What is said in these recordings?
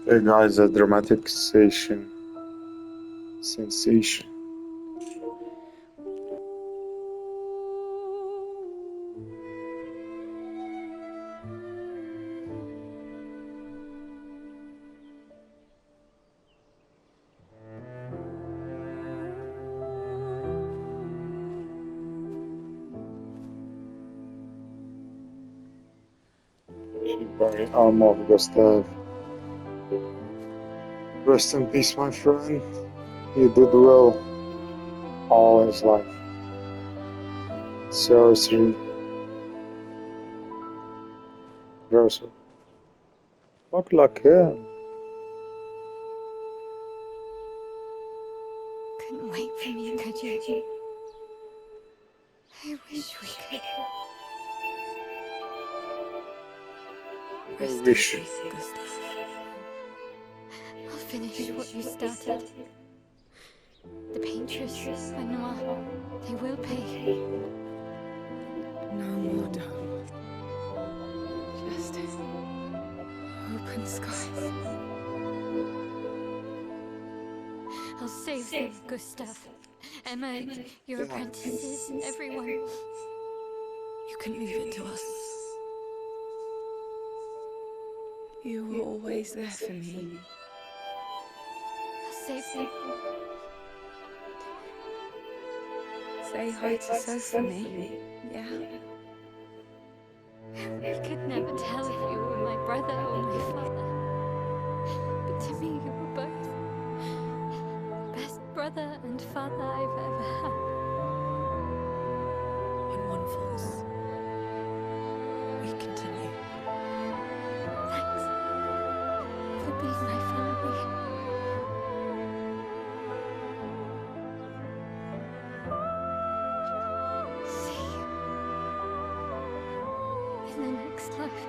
Hey guys, a dramatic sensation. By ROBMOB Gustav. Rest in peace, my friend. He did well all his life. Seriously, Verso. Fuck like him. Couldn't wait for me, could you? I wish we could. Rest in wish. peace, Gustav. I'll finish what you started. The painters, Benoit, they will pay. No more dome. Just open skies. I'll save them, Gustav. Emma, your apprentices, everyone. You can leave it to us. You were always there for me. I'll save them. Say hi to Soph for me, yeah? We could never tell if you were my brother or my father. But to me, you were both. Best brother and father I've ever had. When one falls, we continue. Thanks for being my family. See you in the next life.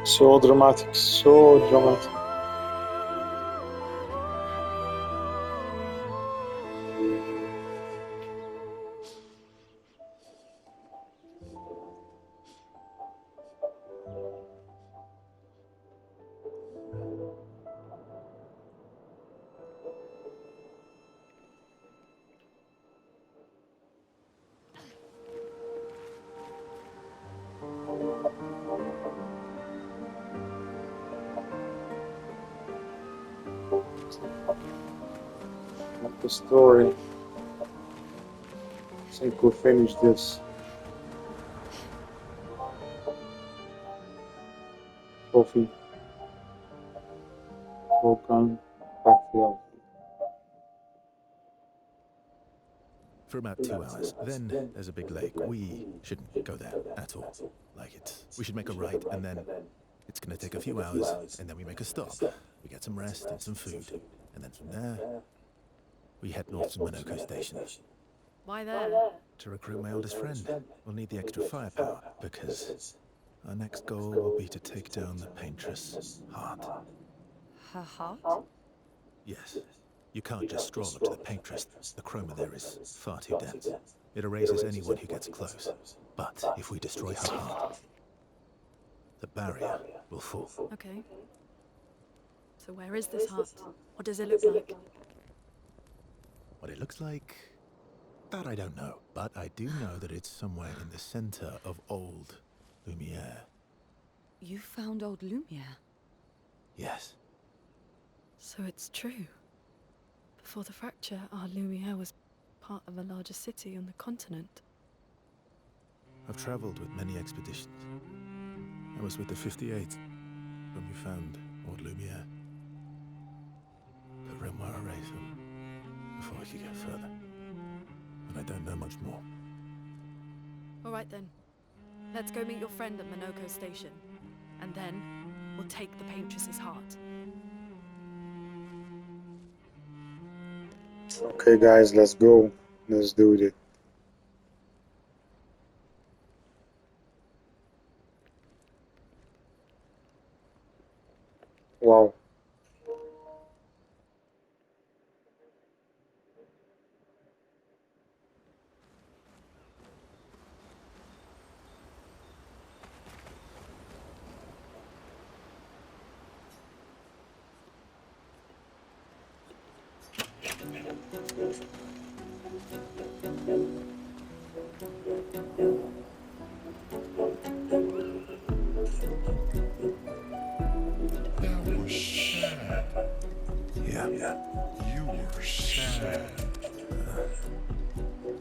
So dramatic, so dramatic. Not the story. I think we'll finish this. Coffee. Welcome backfield. For about 2 hours. Then there's a big lake. We shouldn't go there at all. We should make a right, and then it's gonna take a few hours, and then we make a stop. We get some rest and some food, and then from there, we head north to Minoko Station. Why there? To recruit my oldest friend. We'll need the extra firepower, because our next goal will be to take down the paintress' heart. Her heart? Yes. You can't just stroll up to the paintress. The chroma there is far too dense. It erases anyone who gets close. But if we destroy her heart, the barrier will fall. Okay. So where is this heart? What does it look like? What it looks like, that I don't know. But I do know that it's somewhere in the center of old Lumiere. You found old Lumiere? Yes. So it's true. Before the fracture, our Lumiere was part of a larger city on the continent. I've traveled with many expeditions. I was with the 58th when we found old Lumiere. But Renoir erased them before I could get further. And I don't know much more. All right then. Let's go meet your friend at Minoko Station. And then, we'll take the paintress's heart. Okay guys, let's go. Let's do it. That was sad. Yeah. You were sad.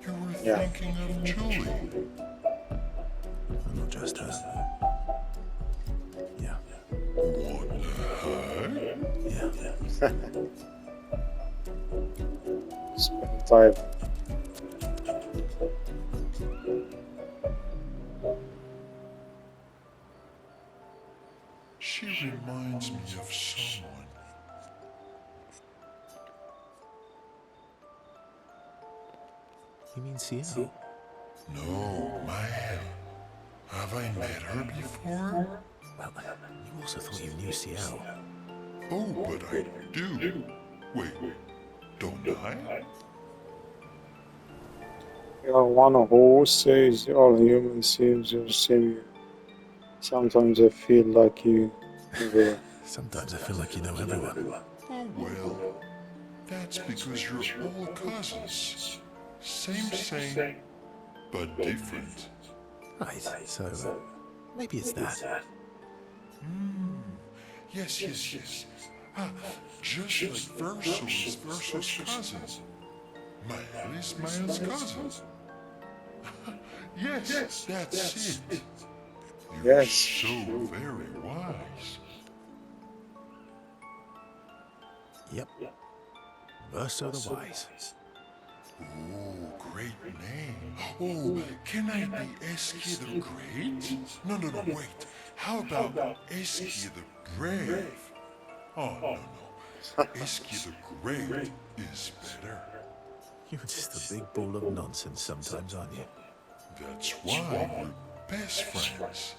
You were Yeah. thinking of Julie. Not just her. Yeah. What the heck? Yeah. Spend time. She reminds me of someone. You mean CL? No, man. Have I met her before? Well, you also thought you knew CL. Oh, but I do. Wait, don't I? You are one who says all humans seem the same. Sometimes I feel like you never. Sometimes I feel like you know everyone. Oh, well. That's because you're all cousins. Same, but different. Right, so maybe it's that. Yes. Ah, just like Verso is Verso's cousin. Mael is Mael's cousin. Yes, that's it. You're Yes. so very wise. Yep. Verso the Wise. Oh, great name. Oh, can I be Eski the Great? No, wait. How about Eski the Brave? Oh, no. Eski the Great is better. You're just a big ball of nonsense sometimes, aren't you? That's why we're best friends.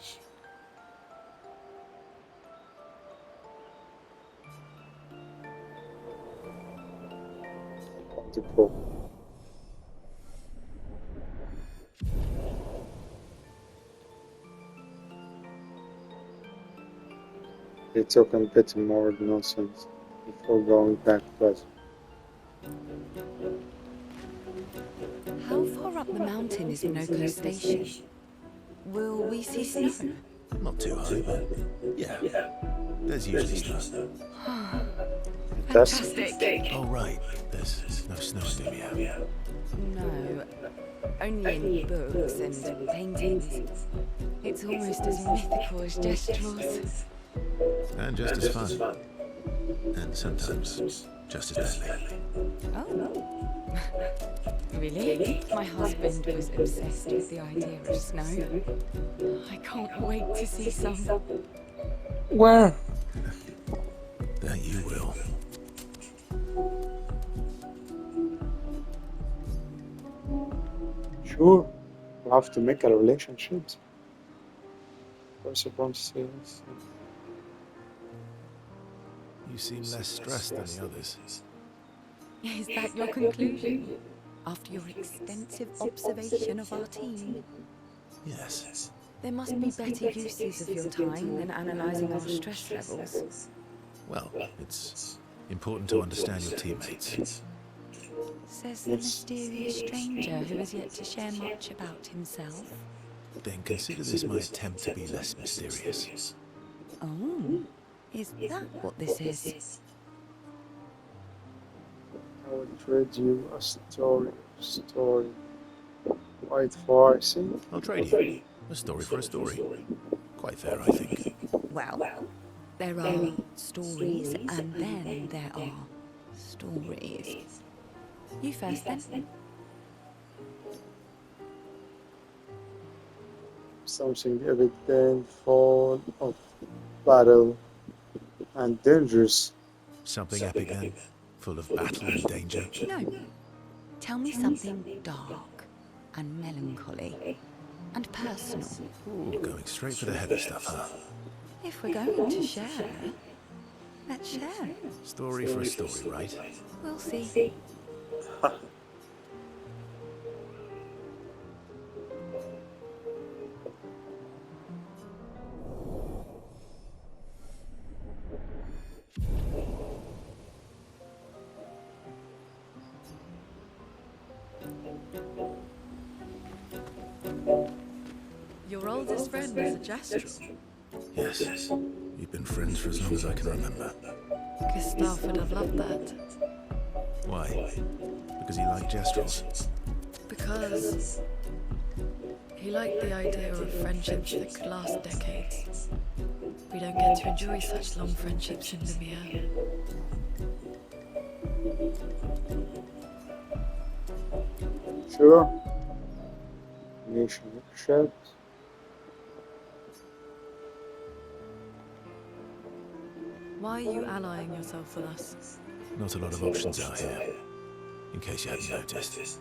Wonderful. They talk a bit more nonsense before going back to class. How far up the mountain is Minoko Station? Will we see snow? Not too high, but yeah. There's usually snow. That's Fantastic. Oh, right. There's no snow in Lumia. No, only in books and paintings. It's almost as mythical as Gestros. And just as fun. And sometimes just as deadly. Oh. Really? My husband was obsessed with the idea of snow. I can't wait to see some. where? That you will. Sure. We have to make a relationship. First of all, says You seem less stressed than the others. Is that your conclusion? After your extensive observation of our team? Yes. There must be better uses of your time than analysing our stress levels. Well, it's important to understand your teammates. Says the Yes. mysterious stranger who has yet to share much about himself. Then consider this my attempt to be less mysterious. Oh, is that what this is? I will trade you a story. Quite far, I see. I'll trade you. A story for a story. Quite fair, I think. Well, there are stories and then there are stories. You first then. Something evident, fall of battle and dangerous. Something epic then, full of battle and danger. No. Tell me something dark and melancholy and personal. Ooh, going straight for the heavy stuff, huh? If we're going to share, let's share. Story for a story, right? We'll see. Your oldest friend is a Gestrel. Yes. We've been friends for as long as I can remember. Gustav would have loved that. Why? Because he liked Gestrels. Because he liked the idea of friendships that could last decades. We don't get to enjoy such long friendships in Lemire. Sure. Nation shirt. Why are you allying yourself with us? Not a lot of options out here, in case you hadn't noticed.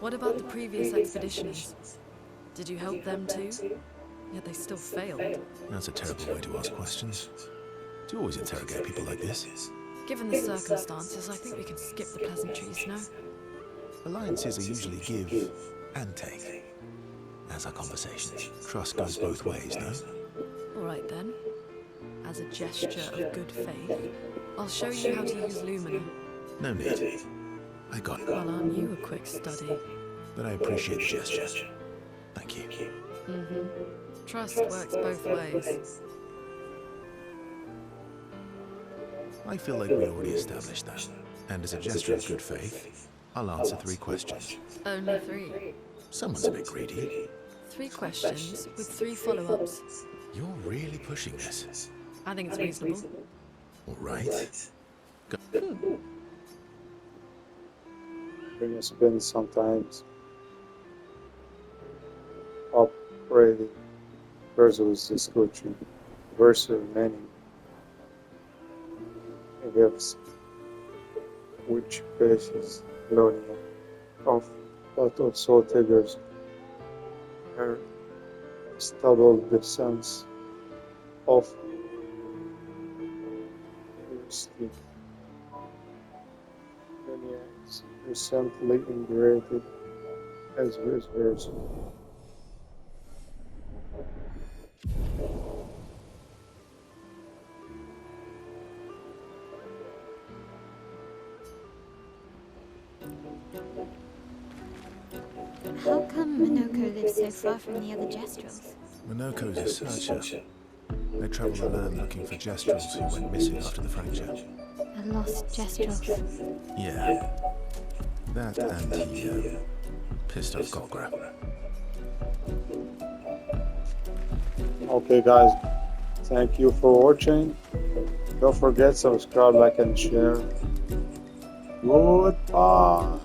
What about the previous expeditions? Did you help them too? Yet they still failed. That's a terrible way to ask questions. Do you always interrogate people like this? Given the circumstances, I think we can skip the pleasantries, no? Alliances are usually give and take. As are conversations. Trust goes both ways, no? Alright then. As a gesture of good faith, I'll show you how to use Lumina. No need. I got it. Well, aren't you a quick study? But I appreciate the gesture. Thank you. Trust works both ways. I feel like we already established that. And as a gesture of good faith, I'll answer 3 questions. Only 3. Someone's a bit greedy. 3 questions with 3 follow-ups. You're really pushing this. I think it's reasonable. All right. When you spend sometimes operating versus discussion versus many gifts which faces learning of but also triggers her stable the sense of curiosity. Maniacs recently integrated as vice versa. How come Minoko lives so far from the other Gestrels? Minoko's a searcher. They travel the land looking for Gestrels who went missing after the fracture. A lost Gestrels. Yeah. That and he pissed off Golgra. Okay guys, thank you for watching. Don't forget subscribe, like and share. Goodbye.